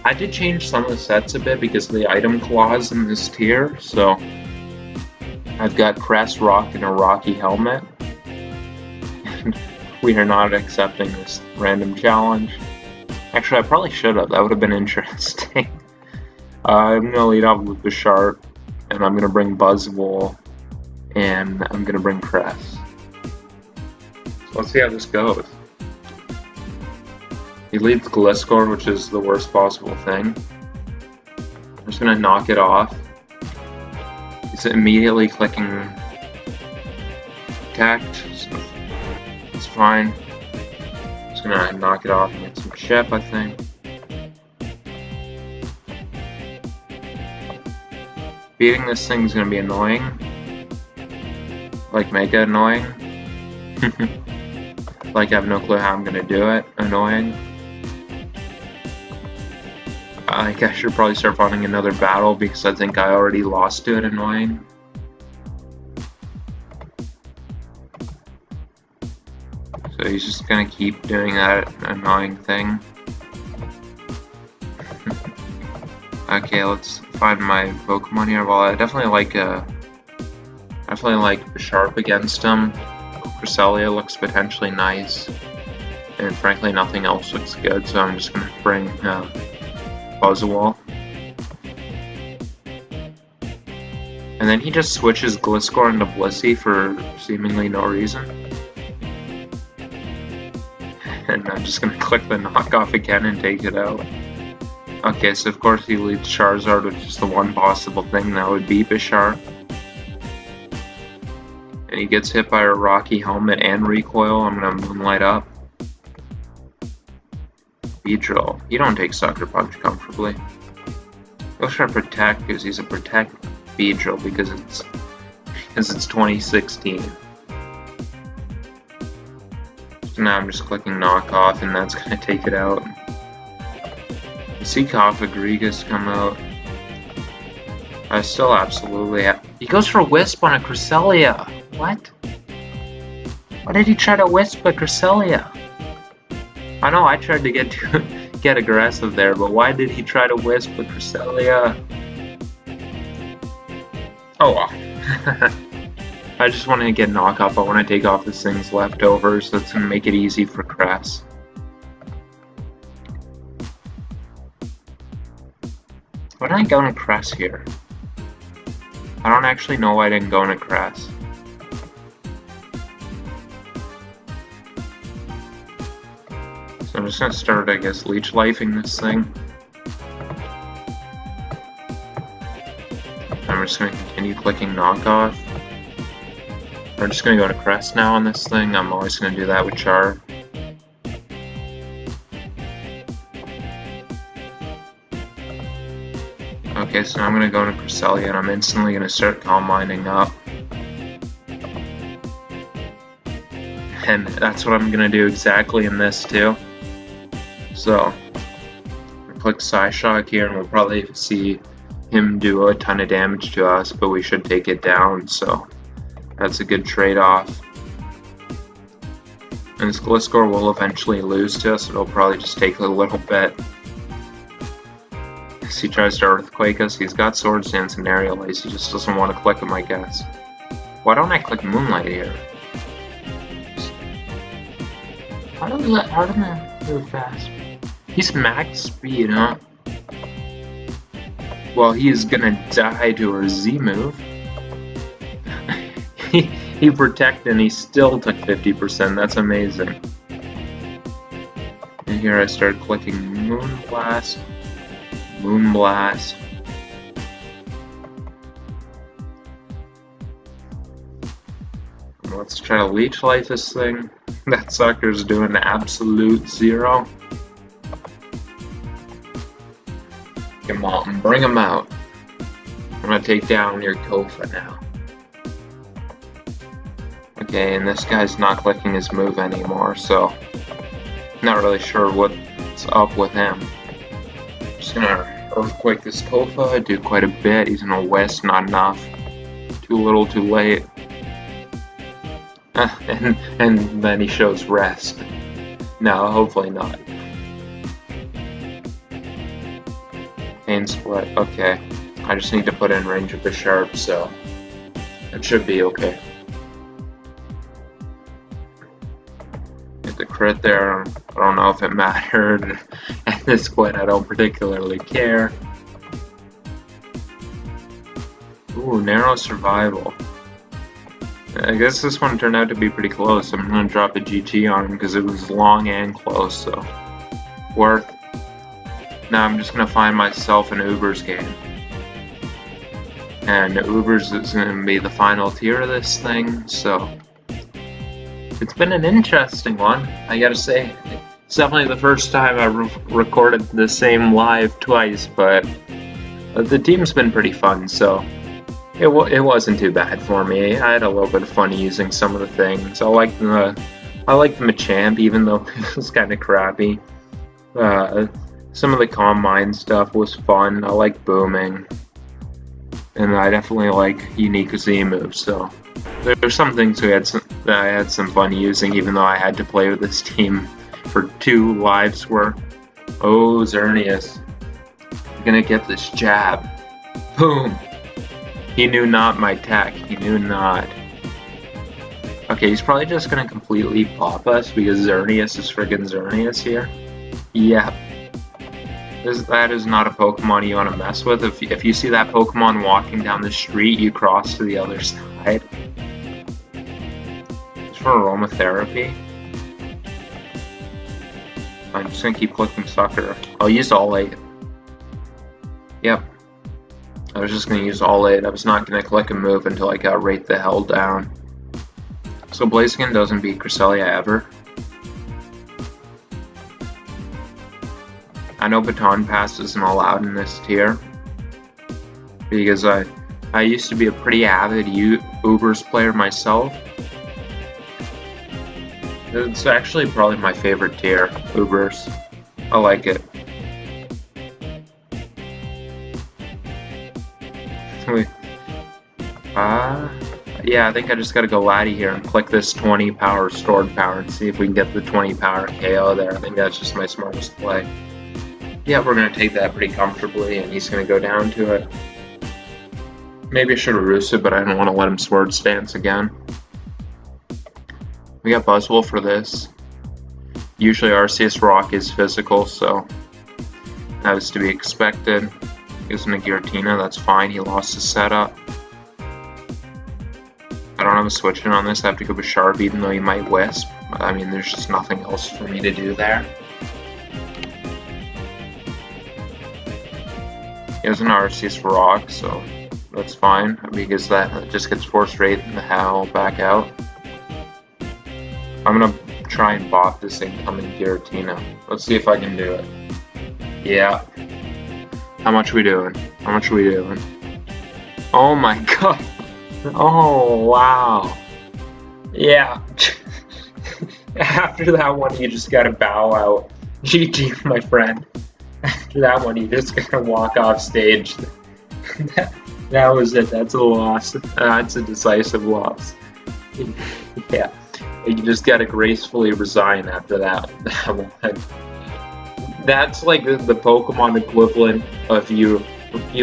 I did change some of the sets a bit because of the item clause in this tier, so I've got Crest, Rock, and a Rocky Helmet. And we are not accepting this random challenge. Actually, I probably should have. That would have been interesting. I'm going to lead off with Bisharp, and I'm going to bring Buzzwole, and I'm going to bring Crest. So let's see how this goes. He leads Gliscor, which is the worst possible thing. I'm just going to knock it off. He's immediately clicking Tact, so it's fine. Just going to knock it off and get some chip, I think. Beating this thing is going to be annoying. Like, mega annoying. Like, I have no clue how I'm going to do it. Annoying. I think I should probably start finding another battle because I think I already lost to it. Annoying. So he's just going to keep doing that annoying thing. Okay, let's find my Pokemon here. Well, I definitely like Machamp against him. Cresselia looks potentially nice, and frankly, nothing else looks good. So I'm just gonna bring Buzzwole. And then he just switches Gliscor into Blissey for seemingly no reason. And I'm just gonna click the knockoff again and take it out. Okay, so of course he leads Charizard, which is the one possible thing that would beat Bisharp. And he gets hit by a Rocky Helmet and Recoil. I'm gonna Moonlight up. Beedrill. You don't take Sucker Punch comfortably. He'll try to Protect because he's a Protect Beedrill because it's 2016. So now I'm just clicking Knockoff and that's gonna take it out. See Cofagrigus come out. I still absolutely have. He goes for a Wisp on a Cresselia. What? Why did he try to Wisp a Cresselia? I know I tried to get aggressive there, but why did he try to Wisp a Cresselia? Oh well. I just want to get Knockoff. I want to take off this thing's leftovers. That's gonna make it easy for Cress. Why didn't I go into Cress here? I don't actually know why I didn't go into Cress. So I'm just gonna start, I guess, Leech Lifing this thing. I'm just gonna continue clicking Knockoff. I'm just gonna go to Cress now on this thing. I'm always gonna do that with Char. Okay, so now I'm gonna go into Cresselia and I'm instantly gonna start Calm Minding up. And that's what I'm gonna do exactly in this too. So, I click Psyshock here and we'll probably see him do a ton of damage to us, but we should take it down, so that's a good trade-off. And this Gliscor will eventually lose to us, it'll probably just take a little bit. He tries to Earthquake us, he's got Swords Dance and Aerial Ace, he just doesn't want to click him, I guess. Why don't I click Moonlight here? How do I move fast? He's max speed, huh? Well, he is gonna die to a Z move. he protected and he still took 50%, that's amazing. And here I start clicking Moonblast. Moonblast. Let's try to Leech Life this thing. That sucker's doing absolute zero. Come on, bring him out. I'm gonna take down your Kofa now. Okay, and this guy's not clicking his move anymore, so not really sure what's up with him. Just gonna Earthquake this Kofa, do quite a bit. He's gonna Wisp, not enough. Too little, too late. And then he shows Rest. No, hopefully not. Pain Split, okay. I just need to put in range of Bisharp, so it should be okay. Get the crit there. I don't know if it mattered. At this point, I don't particularly care. Ooh, Narrow Survival. I guess this one turned out to be pretty close. I'm gonna drop a GT on him because it was long and close, so worth. Now I'm just gonna find myself an Uber's game. And Uber's is gonna be the final tier of this thing, so it's been an interesting one, I gotta say. It's definitely the first time I've recorded the same live twice, but the team's been pretty fun, so it wasn't too bad for me. I had a little bit of fun using some of the things. I like the Machamp, even though it was kind of crappy. Some of the Calm Mind stuff was fun. I like Booming, and I definitely like unique Z moves. So there's some things that I had some fun using, even though I had to play with this team for 2 lives worth. Oh, Xerneas. Gonna get this jab. Boom! He knew not my tech. He knew not. Okay, he's probably just gonna completely pop us because Xerneas is friggin' Xerneas here. Yep. That is not a Pokemon you want to mess with. If you see that Pokemon walking down the street, you cross to the other side. It's for aromatherapy. I'm just gonna keep clicking Sucker. I'll use All 8. Yep. I was just gonna use All 8. I was not gonna click and move until I got right the hell down. So Blaziken doesn't beat Cresselia ever. I know Baton Pass isn't allowed in this tier because I used to be a pretty avid Ubers player myself. It's actually probably my favorite tier, Ubers. I like it. Yeah, I think I just gotta go Laddie here and click this 20 power stored power and see if we can get the 20 power KO there. I think that's just my smartest play. Yeah, we're gonna take that pretty comfortably and he's gonna go down to it. Maybe I should have roosted, but I didn't want to let him Swords Dance again. We got Buzzwole for this. Usually Arceus Rock is physical, so that was to be expected. Using a Giratina, that's fine. He lost his setup. I don't have a switch in on this. I have to go with Sharp, even though he might Wisp. I mean, there's just nothing else for me to do there. He has an Arceus Rock, so that's fine, because that just gets forced right in the hell back out. I'm gonna try and bop this incoming Giratina. Let's see if I can do it. Yeah. How much are we doing? How much are we doing? Oh my god. Oh, wow. Yeah. After that one, you just gotta bow out. GG, my friend. After that one, you just gotta walk off stage. That was it. That's a loss. That's a decisive loss. Yeah. You just gotta gracefully resign after that. That's like the Pokemon equivalent of you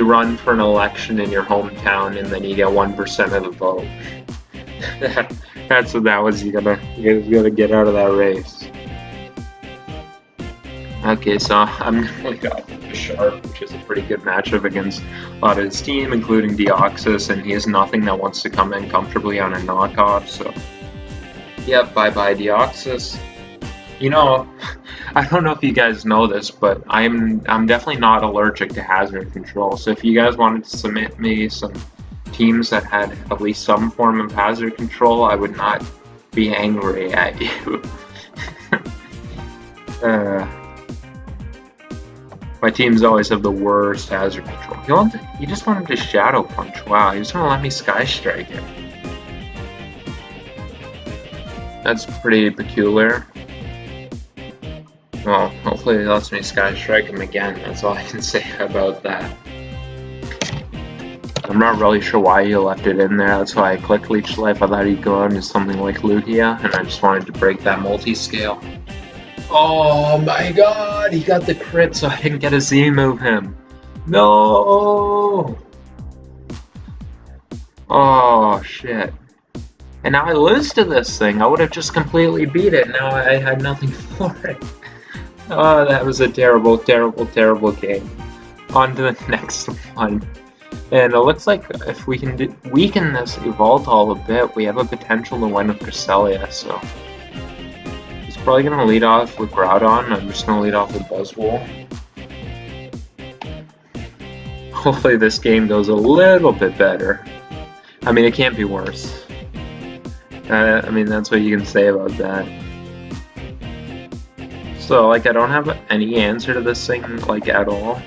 run for an election in your hometown and then you get 1% of the vote. That's what that was. You gotta get out of that race. Okay, so I'm gonna go with Sharp, which is a pretty good matchup against a lot of his team, including Deoxys, and he has nothing that wants to come in comfortably on a knockoff, so yep, bye-bye Deoxys. You know, I don't know if you guys know this, but I'm definitely not allergic to hazard control. So if you guys wanted to submit me some teams that had at least some form of hazard control, I would not be angry at you. My teams always have the worst hazard control. He just wanted to Shadow Punch. Wow, he was gonna let me Sky Strike it. That's pretty peculiar. Well, hopefully he lets me Sky Strike him again. That's all I can say about that. I'm not really sure why he left it in there. That's why I clicked Leech Life. I thought he'd go on to something like Lugia, and I just wanted to break that multi-scale. Oh my god, he got the crit so I didn't get a Z-move him. No! Oh, shit. And now I lose to this thing. I would have just completely beat it. Now I had nothing for it. Oh, that was a terrible, terrible, terrible game. On to the next one. And it looks like if we can weaken this Evoltol a bit, we have a potential to win with Cresselia, so... He's probably going to lead off with Groudon. I'm just going to lead off with Buzzwole. Hopefully this game goes a little bit better. I mean, it can't be worse. I mean, that's what you can say about that. So, like, I don't have any answer to this thing, like, at all.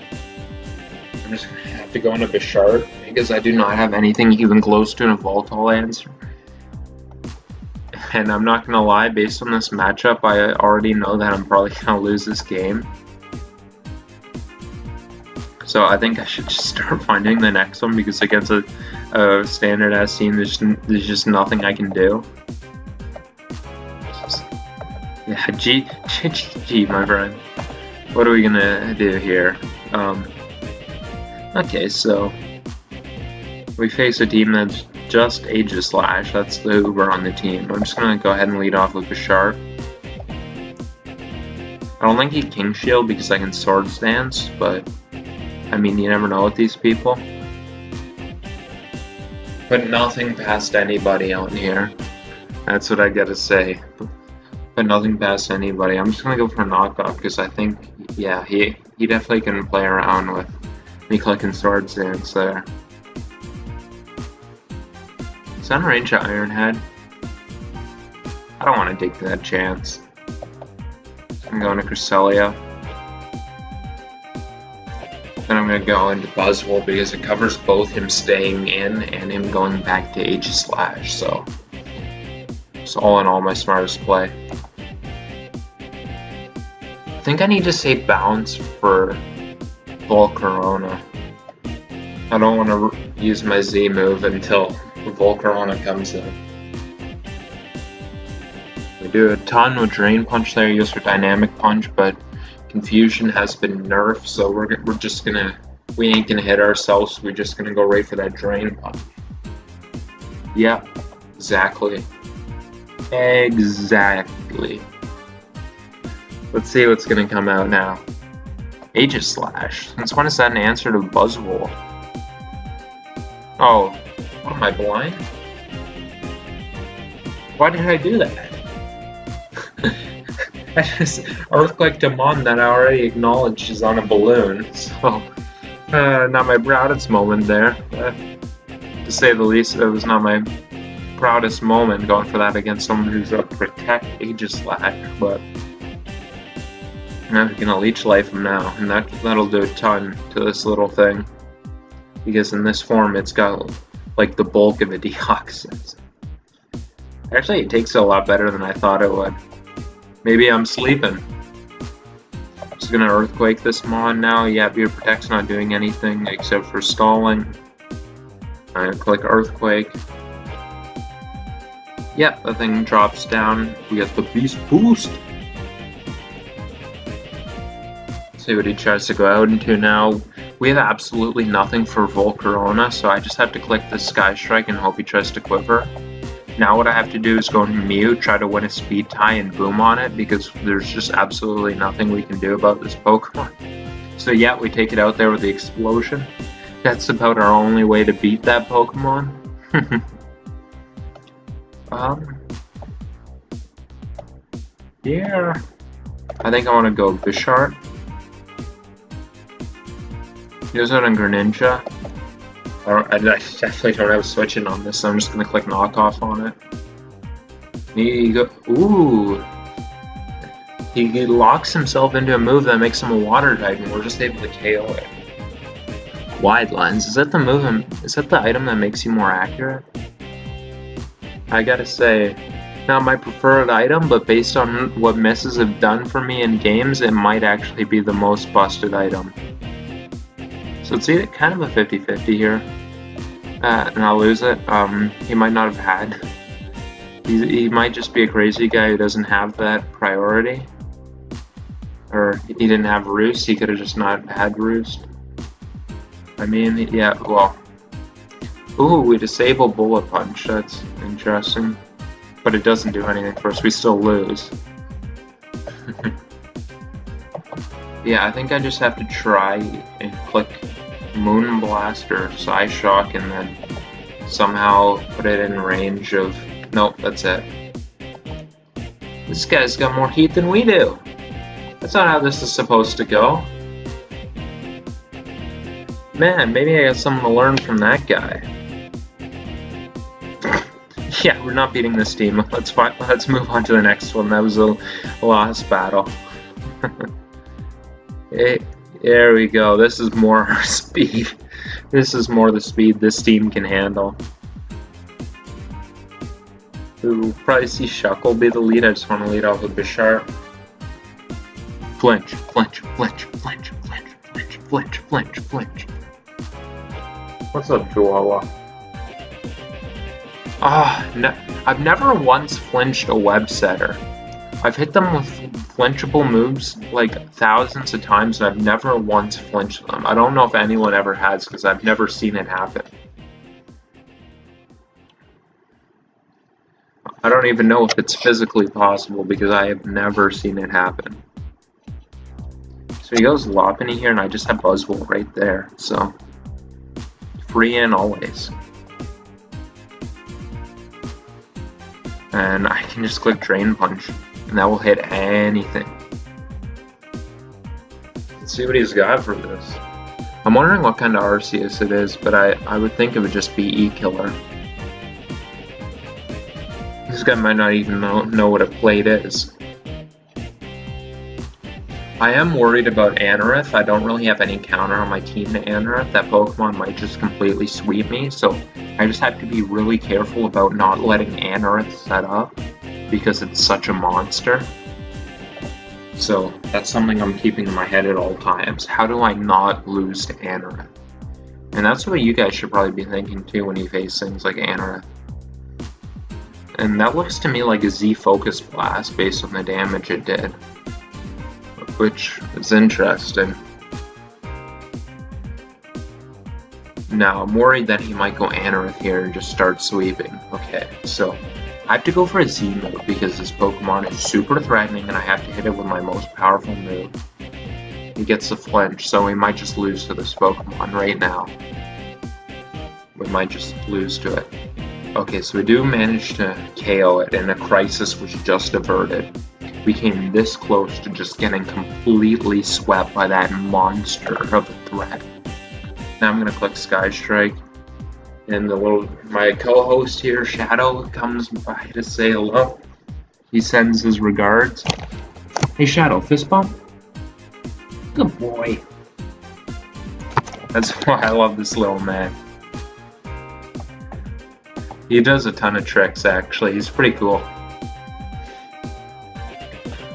I'm just gonna have to go into Bisharp, because I do not have anything even close to an Evoltol answer. And I'm not gonna lie, based on this matchup, I already know that I'm probably gonna lose this game. So I think I should just start finding the next one, because against a standard ass team, there's just nothing I can do. Yeah, GG, my friend. What are we gonna do here? Okay, so we face a team that's just Aegislash. That's the Uber on the team. I'm just gonna go ahead and lead off with Bishart. I don't think he King Shield because I can Swords Dance, but I mean, you never know with these people. But nothing past anybody out here. That's what I gotta say. But nothing past anybody. I'm just gonna go for a knockoff because I think, yeah, he definitely can play around with me clicking Swords Dance there. Is that a range of Iron Head? I don't want to take that chance. I'm going to Cresselia. Then I'm going to go into Buzzwole because it covers both him staying in and him going back to Aegislash. So all in all, my smartest play. I think I need to say Bounce for Volcarona. I don't want to use my Z move until Volcarona comes in. We do a ton with Drain Punch there, used for Dynamic Punch, but Confusion has been nerfed, so we ain't gonna hit ourselves. We're just gonna go right for that Drain Punch. Yep, exactly. Exactly. Let's see what's gonna come out now. Aegislash. Since when is that an answer to Buzzwole? Oh, what am I blind? Why did I do that? I just Earthquake to Mon that I already acknowledged is on a balloon, so not my proudest moment there. To say the least, it was not my proudest moment going for that against someone who's a Protect Aegislash, but I'm gonna Leech Life him now, and that'll do a ton to this little thing. Because in this form, it's got like the bulk of a Deoxys. Actually, it takes it a lot better than I thought it would. Maybe I'm sleeping. Just gonna Earthquake this Mon now. Yeah, your Protect's not doing anything except for stalling. I'm gonna click Earthquake. Yep, the thing drops down. We get the Beast Boost. See what he tries to go out into now. We have absolutely nothing for Volcarona, so I just have to click the Sky Strike and hope he tries to Quiver. Now what I have to do is go into Mew, try to win a speed tie and boom on it, because there's just absolutely nothing we can do about this Pokemon. So yeah, we take it out there with the Explosion. That's about our only way to beat that Pokemon. Yeah. I think I want to go Bishart. Use it on Greninja. I definitely don't have switching on this, so I'm just going to click knockoff on it. He go, ooh! He locks himself into a move that makes him a water type, and we're just able to KO it. Wide Lens, is that the move? Is that the item that makes you more accurate? I gotta say, not my preferred item, but based on what misses have done for me in games, it might actually be the most busted item. So it's either kind of a 50-50 here, and I'll lose it. He might not have had. He might just be a crazy guy who doesn't have that priority, or he didn't have Roost. He could have just not had Roost. I mean, yeah. Well, ooh, we disable Bullet Punch. That's interesting, but it doesn't do anything for us. We still lose. Yeah, I think I just have to try and click Moon Blast or Psyshock and then somehow put it in range of... Nope, that's it. This guy's got more heat than we do. That's not how this is supposed to go. Man, maybe I got something to learn from that guy. Yeah, we're not beating this team. Let's move on to the next one. That was a lost battle. Hey, there we go. This is more our speed. This is more the speed this team can handle. We'll probably see Shuckle be the lead. I just want to lead off with Bishart. Flinch, flinch, flinch, flinch, flinch, flinch, flinch, flinch, flinch. What's up, Chihuahua? No, I've never once flinched a web setter. I've hit them with flinchable moves like thousands of times, and I've never once flinched them. I don't know if anyone ever has, because I've never seen it happen. I don't even know if it's physically possible, because I have never seen it happen. So he goes Lopunny here, and I just have Buzzwole right there, so free in always. And I can just click Drain Punch, and that will hit anything. Let's see what he's got for this. I'm wondering what kind of Arceus it is, but I would think it would just be E-Killer. This guy might not even know what a plate is. I am worried about Anorith. I don't really have any counter on my team to Anorith. That Pokemon might just completely sweep me, so I just have to be really careful about not letting Anorith set up, because it's such a monster. So that's something I'm keeping in my head at all times. How do I not lose to Anorith? And that's what you guys should probably be thinking too when you face things like Anorith. And that looks to me like a Z Focus Blast based on the damage it did, which is interesting. Now, I'm worried that he might go Anorith here and just start sweeping. Okay, so I have to go for a Z move because this Pokemon is super threatening and I have to hit it with my most powerful move. He gets the flinch, so we might just lose to this Pokemon right now. We might just lose to it. Okay, so we do manage to KO it, and a crisis was just averted. We came this close to just getting completely swept by that monster of a threat. Now I'm gonna click Sky Strike, and my co-host here, Shadow, comes by to say hello. He sends his regards. Hey Shadow, fist bump? Good boy. That's why I love this little man. He does a ton of tricks, actually. He's pretty cool.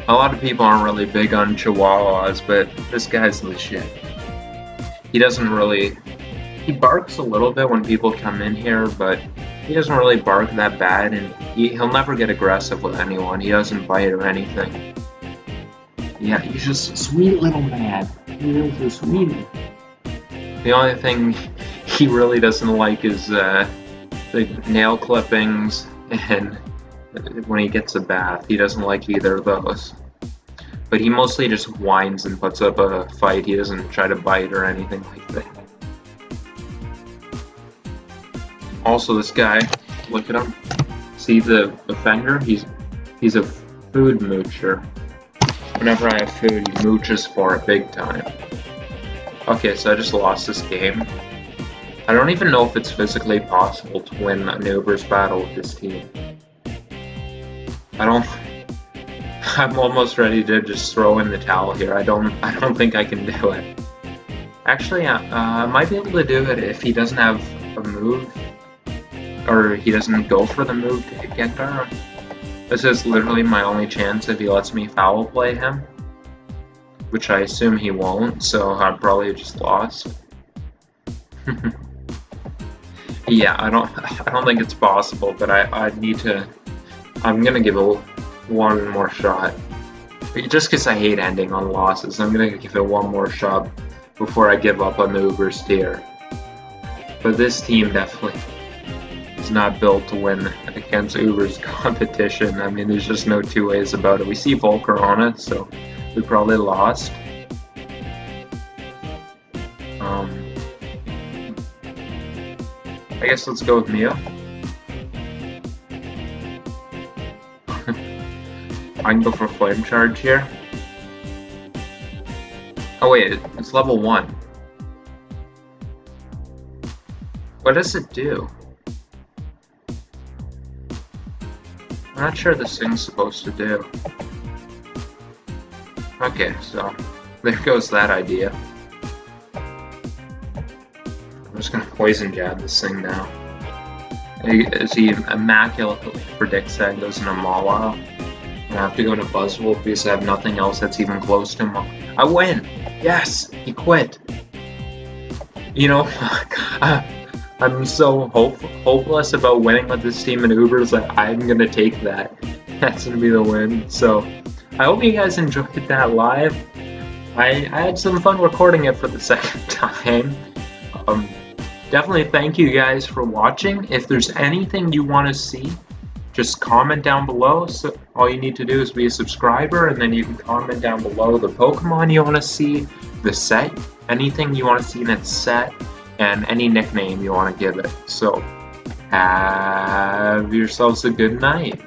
A lot of people aren't really big on Chihuahuas, but this guy's the shit. He doesn't really... He barks a little bit when people come in here, but he doesn't really bark that bad, and he'll never get aggressive with anyone. He doesn't bite or anything. Yeah, he's just a sweet little man. He is a sweetie. The only thing he really doesn't like is the nail clippings, and when he gets a bath, he doesn't like either of those. But he mostly just whines and puts up a fight. He doesn't try to bite or anything like that. Also, this guy, look at him. See the offender? He's a food moocher. Whenever I have food, he mooches for it big time. Okay, so I just lost this game. I don't even know if it's physically possible to win an Uber's battle with this team. I'm almost ready to just throw in the towel here. I don't think I can do it. Actually, I might be able to do it if he doesn't have a move, or he doesn't go for the move to hit Gengar. This is literally my only chance if he lets me foul play him, which I assume he won't, so I'm probably just lost. Yeah, I don't think it's possible, but I need to. I'm gonna give it one more shot. Just because I hate ending on losses, I'm gonna give it one more shot before I give up on the Uber's tier. But this team definitely is not built to win against Uber's competition. I mean, there's just no two ways about it. We see Volker on it, so we probably lost. I guess let's go with Mia. I can go for Flame Charge here. Oh wait, it's level 1. What does it do? I'm not sure this thing's supposed to do. Okay, so there goes that idea. I'm just gonna poison jab this thing now. As he immaculately predicts that goes into Mawile. I have to go to Buzzwole because I have nothing else that's even close to him. I win! Yes! He quit! You know, I'm so hopeless about winning with this team in Ubers that I'm gonna take that. That's gonna be the win. So I hope you guys enjoyed that live. I had some fun recording it for the second time. Um, Definitely thank you guys for watching. If there's anything you want to see, just comment down below. So all you need to do is be a subscriber, and then you can comment down below the Pokemon you want to see, the set, anything you want to see in its set, and any nickname you want to give it. So have yourselves a good night.